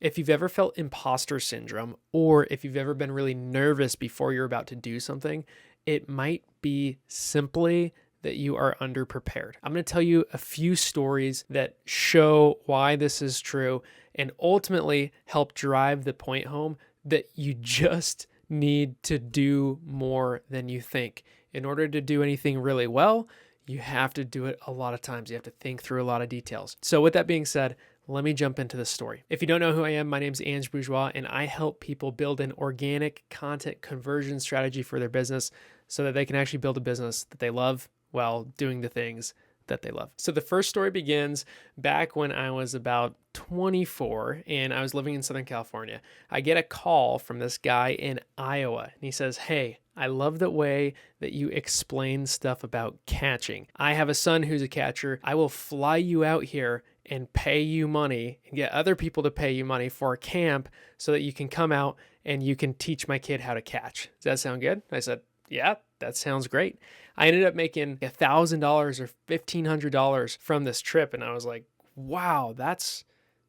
If you've ever felt imposter syndrome, or if you've ever been really nervous before you're about to do something, it might be simply that you are underprepared. I'm going to tell you a few stories that show why this is true and ultimately help drive the point home that you just need to do more than you think. In order to do anything really well, you have to do it a lot of times. You have to think through a lot of details. So with that being said, let me jump into the story. If you don't know who I am, my name is Anj Bourgeois, and I help people build an organic content conversion strategy for their business so that they can actually build a business that they love while doing the things that they love. So the first story begins back when I was about 24 and I was living in Southern California. I get a call from this guy in Iowa and he says, "Hey, I love the way that you explain stuff about catching. I have a son who's a catcher. I will fly you out here and pay you money and get other people to pay you money for a camp so that you can come out and you can teach my kid how to catch. Does that sound good?" I said, "Yeah, that sounds great." I ended up making $1,000 or $1,500 from this trip. And I was like, wow, that's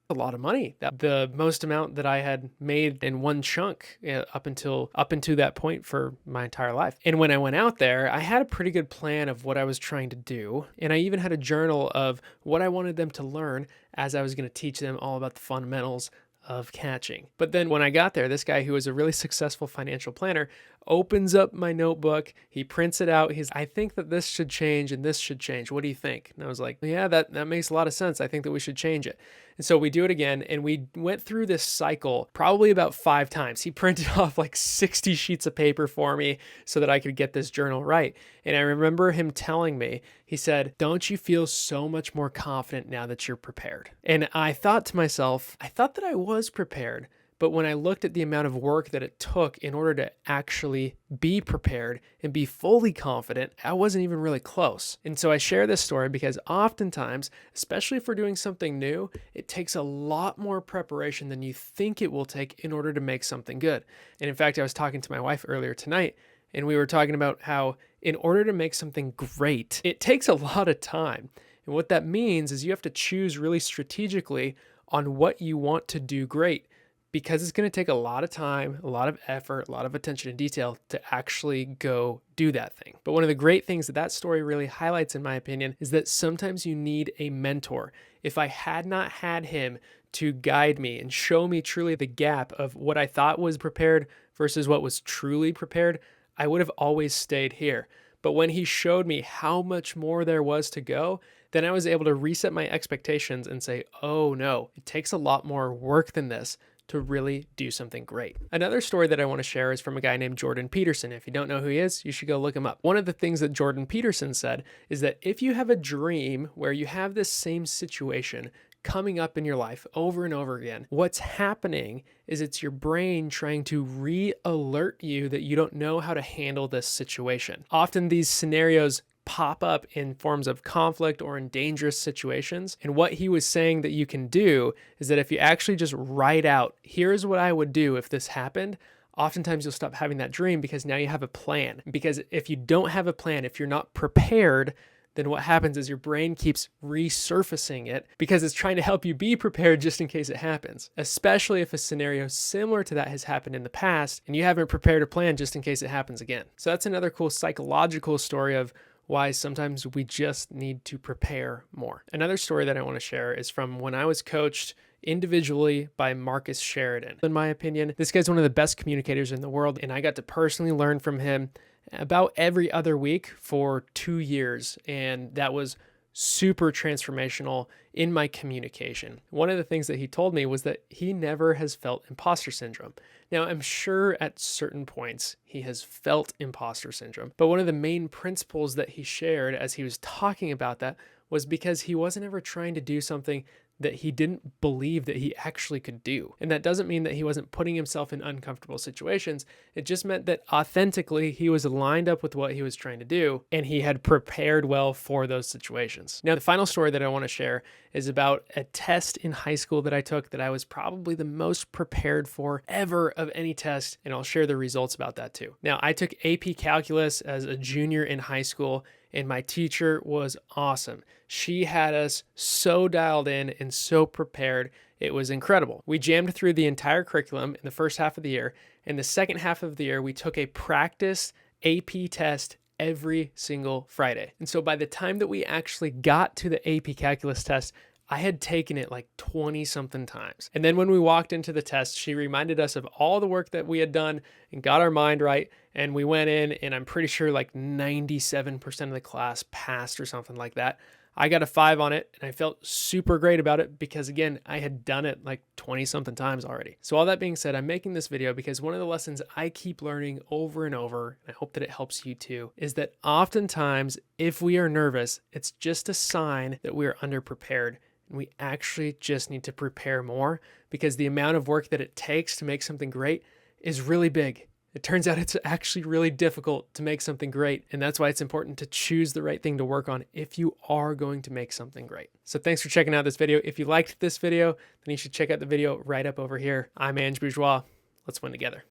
a lot of money. That the most amount that I had made in one chunk up until that point for my entire life. And when I went out there, I had a pretty good plan of what I was trying to do. And I even had a journal of what I wanted them to learn as I was going to teach them all about the fundamentals of catching. But then when I got there, this guy who was a really successful financial planner opens up my notebook. He prints it out. I think that this should change and this should change. What do you think? And I was like, yeah, that makes a lot of sense. I think that we should change it. And so we do it again. And we went through this cycle probably about 5 times. He printed off like 60 sheets of paper for me so that I could get this journal right. And I remember him telling me, he said, "Don't you feel so much more confident now that you're prepared?" And I thought to myself, I thought that I was prepared. But when I looked at the amount of work that it took in order to actually be prepared and be fully confident, I wasn't even really close. And so I share this story because oftentimes, especially if we're doing something new, it takes a lot more preparation than you think it will take in order to make something good. And in fact, I was talking to my wife earlier tonight, and we were talking about how in order to make something great, it takes a lot of time. And what that means is you have to choose really strategically on what you want to do great, because it's going to take a lot of time, a lot of effort, a lot of attention to detail to actually go do that thing. But one of the great things that story really highlights, in my opinion, is that sometimes you need a mentor. If I had not had him to guide me and show me truly the gap of what I thought was prepared versus what was truly prepared, I would have always stayed here. But when he showed me how much more there was to go, then I was able to reset my expectations and say, oh no, it takes a lot more work than this to really do something great. Another story that I want to share is from a guy named Jordan Peterson. If you don't know who he is, you should go look him up. One of the things that Jordan Peterson said is that if you have a dream where you have this same situation coming up in your life over and over again, what's happening is it's your brain trying to re-alert you that you don't know how to handle this situation. Often these scenarios pop up in forms of conflict or in dangerous situations. And what he was saying that you can do is that if you actually just write out, here's what I would do if this happened, oftentimes you'll stop having that dream because now you have a plan. Because if you don't have a plan, if you're not prepared, then what happens is your brain keeps resurfacing it because it's trying to help you be prepared just in case it happens, especially if a scenario similar to that has happened in the past and you haven't prepared a plan just in case it happens again. So that's another cool psychological story of why sometimes we just need to prepare more. Another story that I want to share is from when I was coached individually by Marcus Sheridan. In my opinion, this guy's one of the best communicators in the world, and I got to personally learn from him about every other week for 2 years, and that was super transformational in my communication. One of the things that he told me was that he never has felt imposter syndrome. Now, I'm sure at certain points he has felt imposter syndrome, but one of the main principles that he shared as he was talking about that was because he wasn't ever trying to do something that he didn't believe that he actually could do. And that doesn't mean that he wasn't putting himself in uncomfortable situations. It just meant that authentically he was lined up with what he was trying to do and he had prepared well for those situations. Now, the final story that I want to share is about a test in high school that I took that I was probably the most prepared for ever of any test, and I'll share the results about that too. Now, I took AP Calculus as a junior in high school, and my teacher was awesome. She had us so dialed in and so prepared, It was incredible. We jammed through the entire curriculum in the first half of the year. In the second half of the year, we took a practice AP test every single Friday. And so by the time that we actually got to the AP calculus test, I had taken it like 20 something times. And then when we walked into the test, she reminded us of all the work that we had done and got our mind right. And we went in, and I'm pretty sure like 97% of the class passed or something like that. I got a 5 on it, and I felt super great about it because, again, I had done it like 20 something times already. So all that being said, I'm making this video because one of the lessons I keep learning over and over, and I hope that it helps you too, is that oftentimes if we are nervous, it's just a sign that we are underprepared. And we actually just need to prepare more, because the amount of work that it takes to make something great is really big. It turns out it's actually really difficult to make something great, and that's why it's important to choose the right thing to work on if you are going to make something great. So thanks for checking out this video. If you liked this video, then you should check out the video right up over here. I'm Anj Bourgeois. Let's win together.